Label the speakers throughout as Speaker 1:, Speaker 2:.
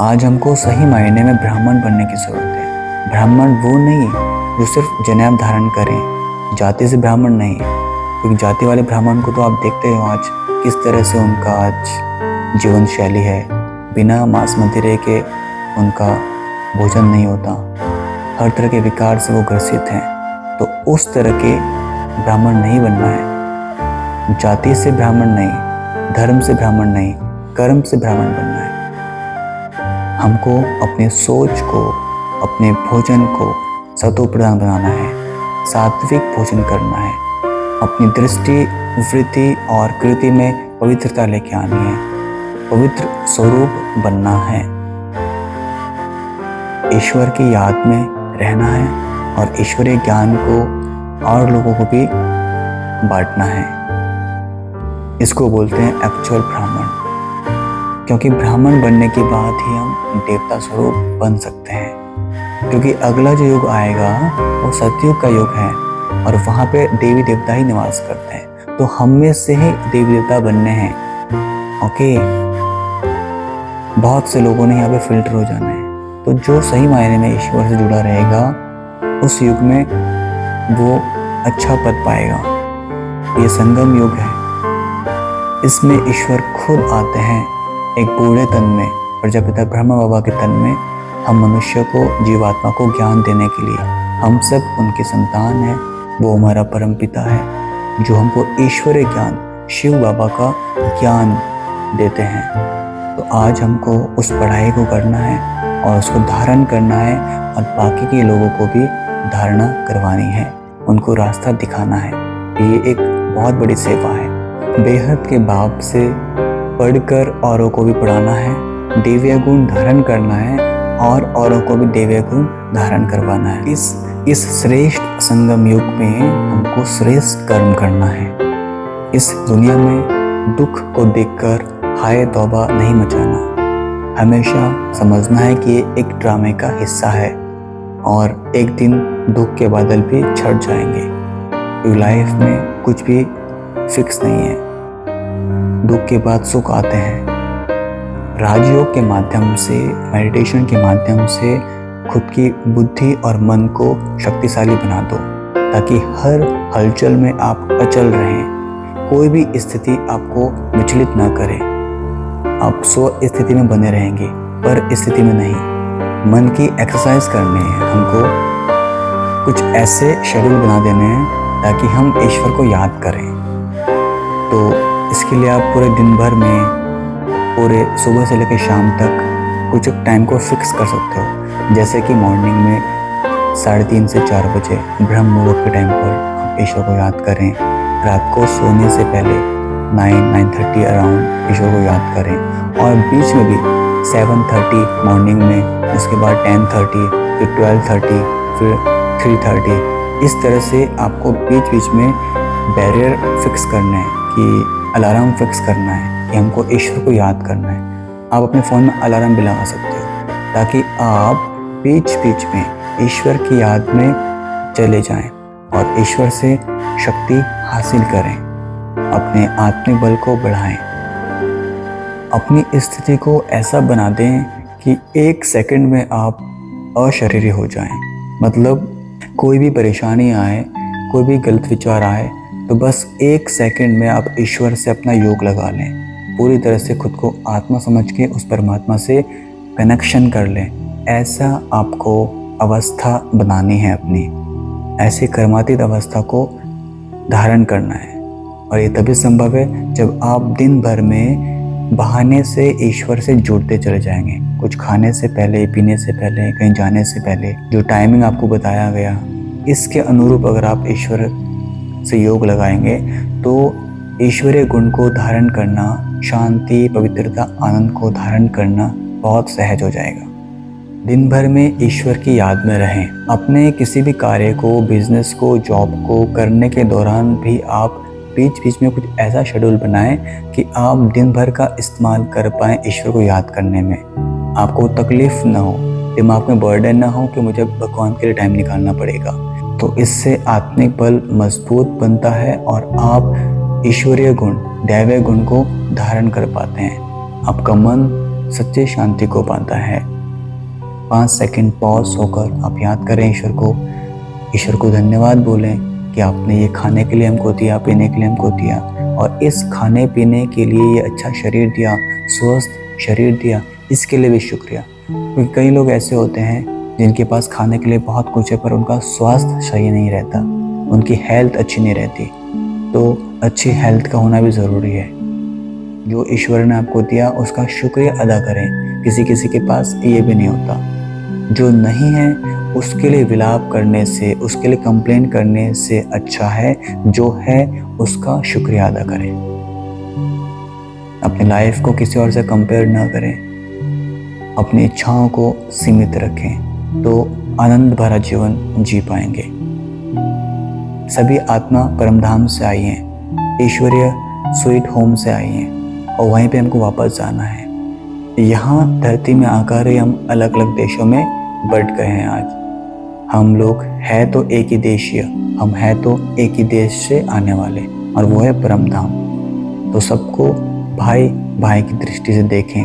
Speaker 1: आज हमको सही मायने में ब्राह्मण बनने की ज़रूरत है। ब्राह्मण वो नहीं जो सिर्फ जनेऊ धारण करें, जाति से ब्राह्मण नहीं, क्योंकि जाति वाले ब्राह्मण को तो आप देखते हो आज किस तरह से उनका आज जीवन शैली है। बिना मांस मदिरे के उनका भोजन नहीं होता, हर तरह के विकार से वो ग्रसित हैं। तो उस तरह के ब्राह्मण नहीं बनना है। जाति से ब्राह्मण नहीं, धर्म से ब्राह्मण नहीं, कर्म से ब्राह्मण बनना है। हमको अपने सोच को, अपने भोजन को सतोप्रधान बनाना है, सात्विक भोजन करना है, अपनी दृष्टि, वृत्ति और कृति में पवित्रता लेके आनी है, पवित्र स्वरूप बनना है, ईश्वर की याद में रहना है और ईश्वरीय ज्ञान को और लोगों को भी बांटना है। इसको बोलते हैं एक्चुअल ब्राह्मण, क्योंकि ब्राह्मण बनने के बाद ही हम देवता स्वरूप बन सकते हैं। क्योंकि अगला जो युग आएगा वो सतयुग का युग है और वहाँ पे देवी देवता ही निवास करते हैं। तो हम में से ही देवी देवता बनने हैं। ओके, बहुत से लोगों ने यहाँ पे फिल्टर हो जाना है। तो जो सही मायने में ईश्वर से जुड़ा रहेगा उस युग में वो अच्छा पद पाएगा। ये संगम युग है, इसमें ईश्वर खुद आते हैं एक बूढ़े तन में, प्रजापिता ब्रह्मा बाबा के तन में, हम मनुष्य को, जीवात्मा को ज्ञान देने के लिए। हम सब उनकी संतान हैं, वो हमारा परम पिता है जो हमको ईश्वरीय ज्ञान, शिव बाबा का ज्ञान देते हैं। तो आज हमको उस पढ़ाई को करना है और उसको धारण करना है और बाकी के लोगों को भी धारणा करवानी है, उनको रास्ता दिखाना है। ये एक बहुत बड़ी सेवा है। बेहद के भाव से पढ़कर औरों को भी पढ़ाना है, दिव्य गुण धारण करना है और औरों को भी दिव्य गुण धारण करवाना है। इस श्रेष्ठ संगम युग में हमको श्रेष्ठ कर्म करना है। इस दुनिया में दुख को देखकर हाय तौबा नहीं मचाना, हमेशा समझना है कि ये एक ड्रामे का हिस्सा है और एक दिन दुख के बादल भी छट जाएंगे। क्योंकि लाइफ में कुछ भी फिक्स नहीं है, दुख के बाद सुख आते हैं। राजयोग के माध्यम से, मेडिटेशन के माध्यम से खुद की बुद्धि और मन को शक्तिशाली बना दो, ताकि हर हलचल में आप अचल रहें, कोई भी स्थिति आपको विचलित ना करे। आप स्व स्थिति में बने रहेंगे, पर स्थिति में नहीं। मन की एक्सरसाइज करनी है, हमको कुछ ऐसे शेड्यूल बना देने हैं ताकि हम ईश्वर को याद करें। तो इसके लिए आप पूरे दिन भर में, पूरे सुबह से लेकर शाम तक कुछ टाइम को फिक्स कर सकते हो। जैसे कि मॉर्निंग में 3:30 से 4 बजे ब्रह्म मुहूर्त के टाइम पर हम ईश्वर को याद करें। रात को सोने से पहले 9-9:30 अराउंड ईश्वर को याद करें और बीच में भी 7:30 मॉर्निंग में, उसके बाद 10:30, फिर 12:30, फिर 3:30। इस तरह से आपको बीच बीच में बैरियर फिक्स करना है, कि अलार्म फिक्स करना है कि हमको ईश्वर को याद करना है। आप अपने फ़ोन में अलार्म भी लगा सकते हो ताकि आप बीच बीच में ईश्वर की याद में चले जाएं और ईश्वर से शक्ति हासिल करें, अपने आत्मिक बल को बढ़ाएं, अपनी स्थिति को ऐसा बना दें कि 1 सेकंड में आप अशरीरी हो जाएं। मतलब कोई भी परेशानी आए, कोई भी गलत विचार आए, तो बस 1 सेकंड में आप ईश्वर से अपना योग लगा लें, पूरी तरह से खुद को आत्मा समझ के उस परमात्मा से कनेक्शन कर लें। ऐसा आपको अवस्था बनानी है अपनी, ऐसी कर्मातीत अवस्था को धारण करना है। और ये तभी संभव है जब आप दिन भर में बहाने से ईश्वर से जुड़ते चले जाएंगे। कुछ खाने से पहले, पीने से पहले, कहीं जाने से पहले, जो टाइमिंग आपको बताया गया, इसके अनुरूप अगर आप ईश्वर से योग लगाएंगे तो ईश्वरीय गुण को धारण करना, शांति, पवित्रता, आनंद को धारण करना बहुत सहज हो जाएगा। दिन भर में ईश्वर की याद में रहें। अपने किसी भी कार्य को, बिजनेस को, जॉब को करने के दौरान भी आप बीच बीच में कुछ ऐसा शेड्यूल बनाएं कि आप दिन भर का इस्तेमाल कर पाएँ ईश्वर को याद करने में। आपको तकलीफ ना हो, दिमाग में बर्डन ना हो कि मुझे भगवान के लिए टाइम निकालना पड़ेगा। तो इससे आत्मिक बल मजबूत बनता है और आप ईश्वरीय गुण, दैवीय गुण को धारण कर पाते हैं। आपका मन सच्ची शांति को पाता है। 5 सेकंड पॉज होकर आप याद करें ईश्वर को धन्यवाद बोलें कि आपने ये खाने के लिए हमको दिया, पीने के लिए हमको दिया, और इस खाने पीने के लिए ये अच्छा शरीर दिया, स्वस्थ शरीर दिया, इसके लिए भी शुक्रिया। क्योंकि कई लोग ऐसे होते हैं जिनके पास खाने के लिए बहुत कुछ है पर उनका स्वास्थ्य सही नहीं रहता, उनकी हेल्थ अच्छी नहीं रहती। तो अच्छी हेल्थ का होना भी ज़रूरी है। जो ईश्वर ने आपको दिया उसका शुक्रिया अदा करें। किसी के पास ये भी नहीं होता। जो नहीं है उसके लिए विलाप करने से, उसके लिए कंप्लेन करने से अच्छा है जो है उसका शुक्रिया अदा करें। अपनी लाइफ को किसी और से कंपेयर ना करें, अपनी इच्छाओं को सीमित रखें, तो आनंद भरा जीवन जी पाएंगे। सभी आत्मा परमधाम से आई हैं, ईश्वरीय स्वीट होम से आई हैं, और वहीं पे हमको वापस जाना है। यहाँ धरती में आकर ही हम अलग अलग देशों में बट गए हैं। आज हम लोग है तो एक ही देशीय, हम है तो एक ही देश से आने वाले, और वो है परमधाम। तो सबको भाई भाई की दृष्टि से देखें,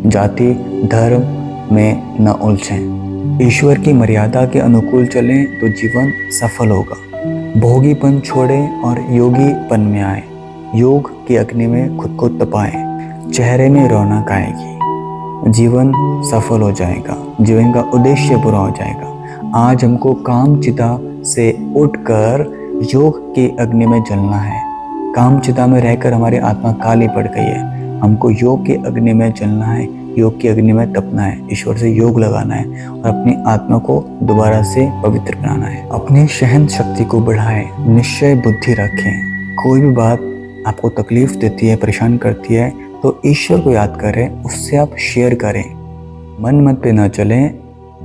Speaker 1: जाति धर्म में न उलझें। ईश्वर की मर्यादा के अनुकूल चलें तो जीवन सफल होगा। भोगीपन छोड़ें और योगीपन में आए। योग की अग्नि में खुद को तपाएं, चेहरे में रौनक आएगी, जीवन सफल हो जाएगा, जीवन का उद्देश्य पूरा हो जाएगा। आज हमको काम चिता से उठकर योग की अग्नि में जलना है। काम चिता में रहकर हमारी आत्मा काली पड़ गई है। हमको योग की अग्नि में जलना है, योग की अग्नि में तपना है, ईश्वर से योग लगाना है और अपनी आत्मा को दोबारा से पवित्र बनाना है। अपनी सहन शक्ति को बढ़ाएं, निश्चय बुद्धि रखें। कोई भी बात आपको तकलीफ देती है, परेशान करती है, तो ईश्वर को याद करें, उससे आप शेयर करें। मन मत पे न चलें,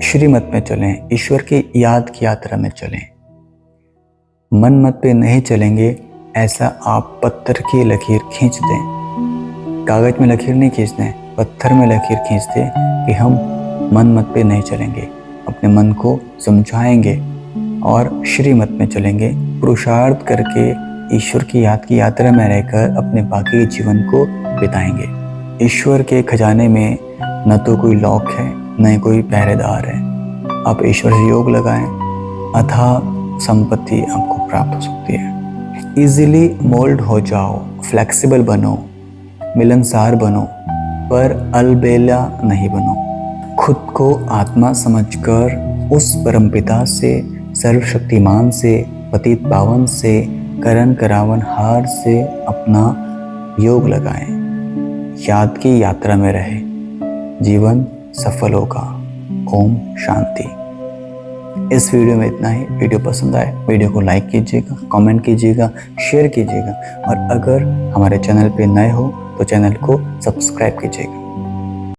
Speaker 1: श्रीमत में चलें, ईश्वर की याद की यात्रा में चलें। मन मत पे नहीं चलेंगे, ऐसा आप पत्थर की लकीर खींच दें। कागज में लकीर नहीं खींचते, पत्थर में लकीर खींचते कि हम मन मत पे नहीं चलेंगे, अपने मन को समझाएंगे और श्रीमत में चलेंगे। पुरुषार्थ करके ईश्वर की याद की यात्रा में रहकर अपने बाकी जीवन को बिताएंगे। ईश्वर के खजाने में न तो कोई लॉक है, न ही कोई पहरेदार है। आप ईश्वर से योग लगाएं, अथाह संपत्ति आपको प्राप्त हो सकती है। इजीली मोल्ड हो जाओ, फ्लेक्सिबल बनो, मिलनसार बनो, पर अलबेला नहीं बनो। खुद को आत्मा समझकर उस परमपिता से, सर्वशक्तिमान से, पतित पावन से, करण करावन हार से अपना योग लगाएं। याद की यात्रा में रहे, जीवन सफल होगा। ओम शांति। इस वीडियो में इतना ही। वीडियो पसंद आए वीडियो को लाइक कीजिएगा, कमेंट कीजिएगा, शेयर कीजिएगा, और अगर हमारे चैनल पे नए हो तो चैनल को सब्सक्राइब कीजिएगा।